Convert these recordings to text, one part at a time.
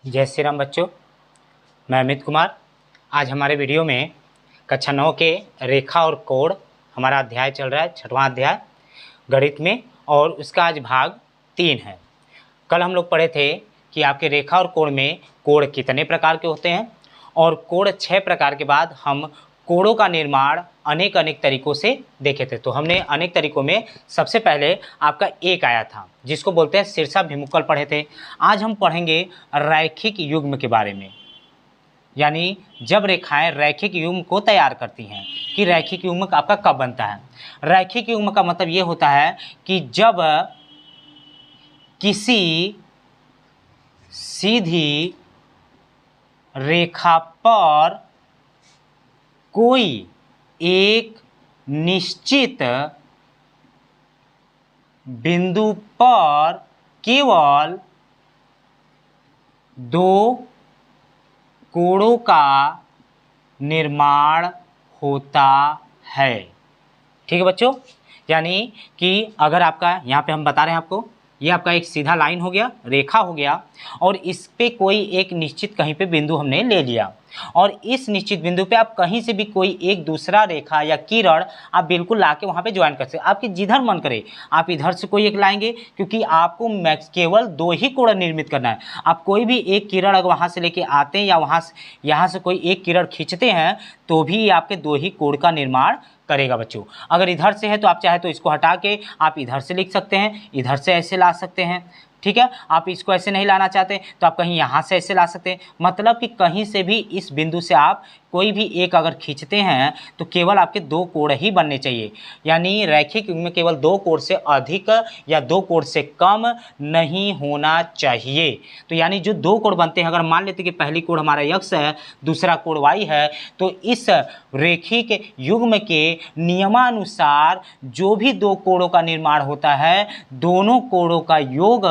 जय श्री राम बच्चों, मैं अमित कुमार। आज हमारे वीडियो में कक्षा 9 के रेखा और कोण हमारा अध्याय चल रहा है, 6वां अध्याय गणित में, और उसका आज भाग 3 है। कल हम लोग पढ़े थे कि आपके रेखा और कोण में कोण कितने प्रकार के होते हैं, और कोण 6 प्रकार के बाद हम कोणों का निर्माण अनेक तरीकों से देखे थे। तो हमने अनेक तरीकों में सबसे पहले आपका एक आया था जिसको बोलते हैं शीर्षाभिमुखल पढ़े थे। आज हम पढ़ेंगे रैखिक युग्म के बारे में, यानी जब रेखाएं रैखिक युग्म को तैयार करती हैं कि रैखिक युग्म आपका कब बनता है। रैखिक युग्म का मतलब ये होता है कि जब किसी सीधी रेखा पर कोई एक निश्चित बिंदु पर केवल दो कोणों का निर्माण होता है। ठीक है बच्चों, यानी कि अगर आपका यहाँ पे हम बता रहे हैं आपको, ये आपका एक सीधा लाइन हो गया, रेखा हो गया, और इस पे कोई एक निश्चित कहीं पे बिंदु हमने ले लिया, और इस निश्चित बिंदु पे आप कहीं से भी कोई एक दूसरा रेखा या किरण आप बिल्कुल लाके वहाँ पे ज्वाइन कर सकते हैं। आपके जिधर मन करे आप इधर से कोई एक लाएंगे, क्योंकि आपको केवल दो ही कोण निर्मित करना है। आप कोई भी एक किरण अगर वहाँ से लेके आते हैं या यहाँ से कोई एक किरण खींचते हैं तो भी आपके दो ही कोण का निर्माण करेगा बच्चों। अगर इधर से है तो आप चाहे तो इसको हटा के आप इधर से लिख सकते हैं, इधर से ऐसे ला सकते हैं। ठीक है, आप इसको ऐसे नहीं लाना चाहते तो आप कहीं यहाँ से ऐसे ला सकते हैं। मतलब कि कहीं से भी इस बिंदु से आप कोई भी एक अगर खींचते हैं तो केवल आपके दो कोण ही बनने चाहिए, यानी रैखिक युग्म में केवल दो कोण से अधिक या दो कोण से कम नहीं होना चाहिए। तो यानी जो दो कोण बनते हैं, अगर मान लेते कि पहली कोण हमारा x है, दूसरा कोण y है, तो इस रैखिक युग्म के नियमानुसार जो भी दो कोणों का निर्माण होता है, दोनों कोणों का योग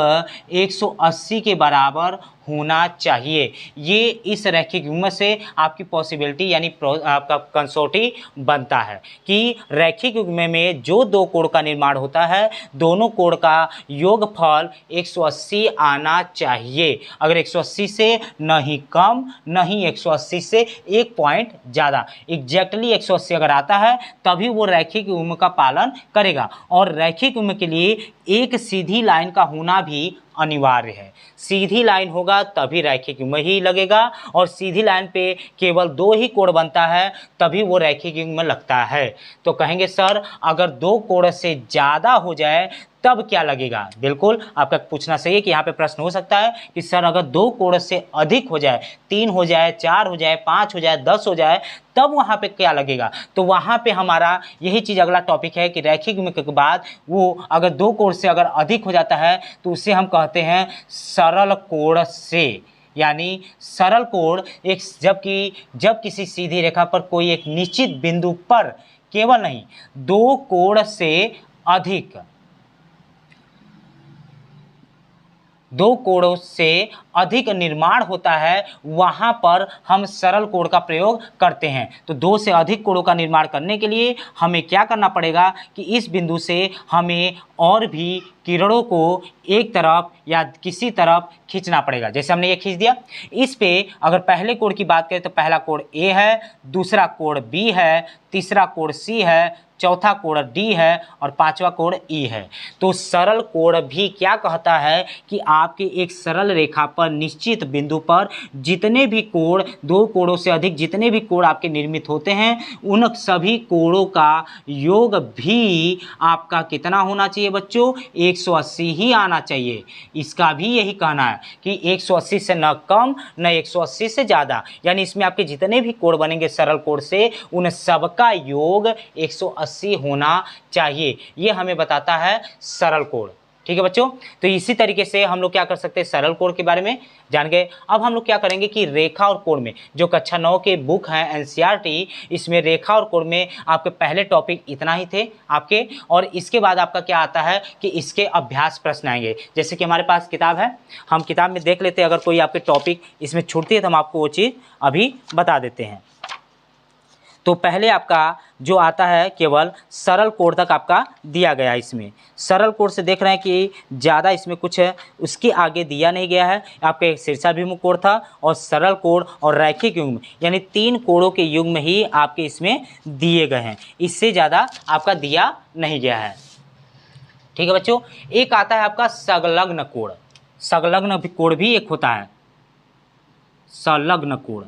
180 के बराबर होना चाहिए। ये इस रैखिक युग्म से आपकी पॉसिबिलिटी यानी आपका कंसोटी बनता है कि रैखिक युग्म में जो दो कोण का निर्माण होता है, दोनों कोण का योगफल 180 आना चाहिए। अगर 180 से नहीं कम, नहीं 180 से एक पॉइंट ज़्यादा, एग्जैक्टली 180 अगर आता है तभी वो रैखिक युग्म का पालन करेगा। और रैखिक युग्म के लिए एक सीधी लाइन का होना भी अनिवार्य है। सीधी लाइन होगा तभी रैखिक युग्म ही लगेगा, और सीधी लाइन पे केवल दो ही कोण बनता है तभी वो रैखिक युग्म लगता है। तो कहेंगे सर अगर दो कोण से ज़्यादा हो जाए तब क्या लगेगा। बिल्कुल आपका पूछना सही है कि यहाँ पे प्रश्न हो सकता है कि सर अगर दो कोण से अधिक हो जाए, 3 हो जाए, 4 हो जाए, 5 हो जाए, 10 हो जाए, तब वहाँ पे क्या लगेगा। तो वहाँ पे हमारा यही चीज़ अगला टॉपिक है कि रैखिक युग्म के बाद वो अगर दो कोण से अगर अधिक हो जाता है तो उसे हम कहते हैं सरल कोण से। यानी सरल कोण एक जब किसी सीधी रेखा पर कोई एक निश्चित बिंदु पर केवल नहीं, दो कोण से अधिक, दो कोणों से अधिक निर्माण होता है, वहाँ पर हम सरल कोण का प्रयोग करते हैं। तो दो से अधिक कोणों का निर्माण करने के लिए हमें क्या करना पड़ेगा कि इस बिंदु से हमें और भी किरणों को एक तरफ या किसी तरफ खींचना पड़ेगा। जैसे हमने ये खींच दिया, इस पे अगर पहले कोण की बात करें तो पहला कोण A है, दूसरा कोण B है, तीसरा कोण C है, चौथा कोण D है और पांचवा कोण E है। तो सरल कोण भी क्या कहता है कि आपके एक सरल रेखा पर निश्चित बिंदु पर जितने भी कोण, दो कोणों से अधिक जितने भी कोण आपके निर्मित होते हैं, उन सभी कोणों का योग भी आपका कितना होना चाहिए बच्चों, 180 ही आना चाहिए। इसका भी यही कहना है कि 180 से न कम न 180 से ज़्यादा, यानी इसमें आपके जितने भी कोण बनेंगे सरल कोण से, उन सबका योग 180 होना चाहिए। ये हमें बताता है सरल कोण। ठीक है बच्चों, तो इसी तरीके से हम लोग क्या कर सकते हैं, सरल कोण के बारे में जान गए। अब हम लोग क्या करेंगे कि रेखा और कोण में, जो कक्षा 9 के बुक हैं एनसीईआरटी, इसमें रेखा और कोण में आपके पहले टॉपिक इतना ही थे आपके, और इसके बाद आपका क्या आता है कि इसके अभ्यास प्रश्न आएंगे। जैसे कि हमारे पास किताब है, हम किताब में देख लेते हैं, अगर कोई आपके टॉपिक इसमें छूटती है तो हम आपको वो चीज़ अभी बता देते हैं। तो पहले आपका जो आता है केवल सरल कोड तक आपका दिया गया है। इसमें सरल कोड से देख रहे हैं कि ज़्यादा इसमें कुछ है उसके आगे दिया नहीं गया है। आपका एक शीर्षाभिमुख कोड था और सरल कोड और रैखिक युग्म, यानी 3 कोडों के युग्म ही आपके इसमें दिए गए हैं, इससे ज़्यादा आपका दिया नहीं गया है। ठीक है बच्चों, एक आता है आपका संलग्न कोड। संलग्न कोड भी एक होता है, संलग्न कोड।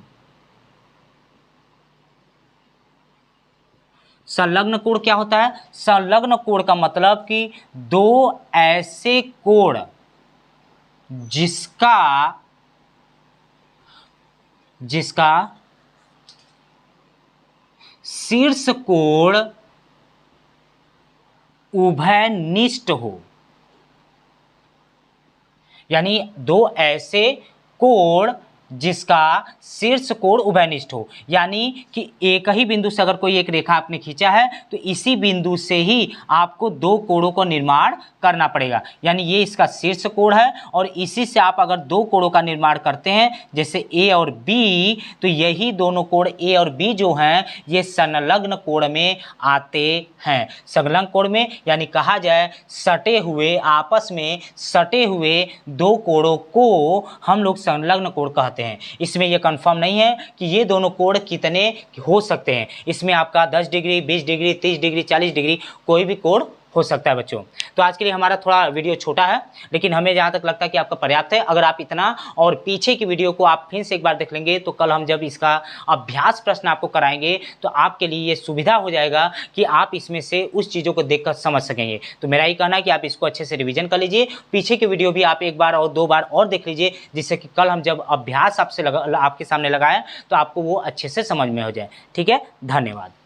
संलग्न कोड क्या होता है? संलग्न कोड का मतलब कि 2 ऐसे कोड जिसका शीर्ष कोड उभयनिष्ठ हो, यानी 2 ऐसे कोड जिसका शीर्ष कोड उभयनिष्ठ हो, यानी कि एक ही बिंदु से अगर कोई एक रेखा आपने खींचा है तो इसी बिंदु से ही आपको 2 कोडों का निर्माण करना पड़ेगा। यानी ये इसका शीर्ष कोड है और इसी से आप अगर 2 कोडों का निर्माण करते हैं जैसे ए और बी, तो यही दोनों कोड ए और बी जो हैं ये संलग्न कोड में आते हैं। संलग्न कोड में यानी कहा जाए सटे हुए, आपस में सटे हुए 2 कोडों को हम लोग संलग्न कोड कहते हैं। इसमें यह कंफर्म नहीं है कि ये दोनों कोड कितने हो सकते हैं। इसमें आपका 10 डिग्री, 20 डिग्री, 30 डिग्री, 40 डिग्री कोई भी कोड हो सकता है बच्चों। तो आज के लिए हमारा थोड़ा वीडियो छोटा है, लेकिन हमें जहाँ तक लगता है कि आपका पर्याप्त है। अगर आप इतना और पीछे की वीडियो को आप फिर से एक बार देख लेंगे तो कल हम जब इसका अभ्यास प्रश्न आपको कराएंगे तो आपके लिए ये सुविधा हो जाएगा कि आप इसमें से उस चीज़ों को देखकर समझ सकेंगे। तो मेरा ये कहना है कि आप इसको अच्छे से रिविजन कर लीजिए, पीछे की वीडियो भी आप 1 बार और 2 बार और देख लीजिए, जिससे कि कल हम जब अभ्यास आपके सामने लगाएं तो आपको वो अच्छे से समझ में हो जाए। ठीक है, धन्यवाद।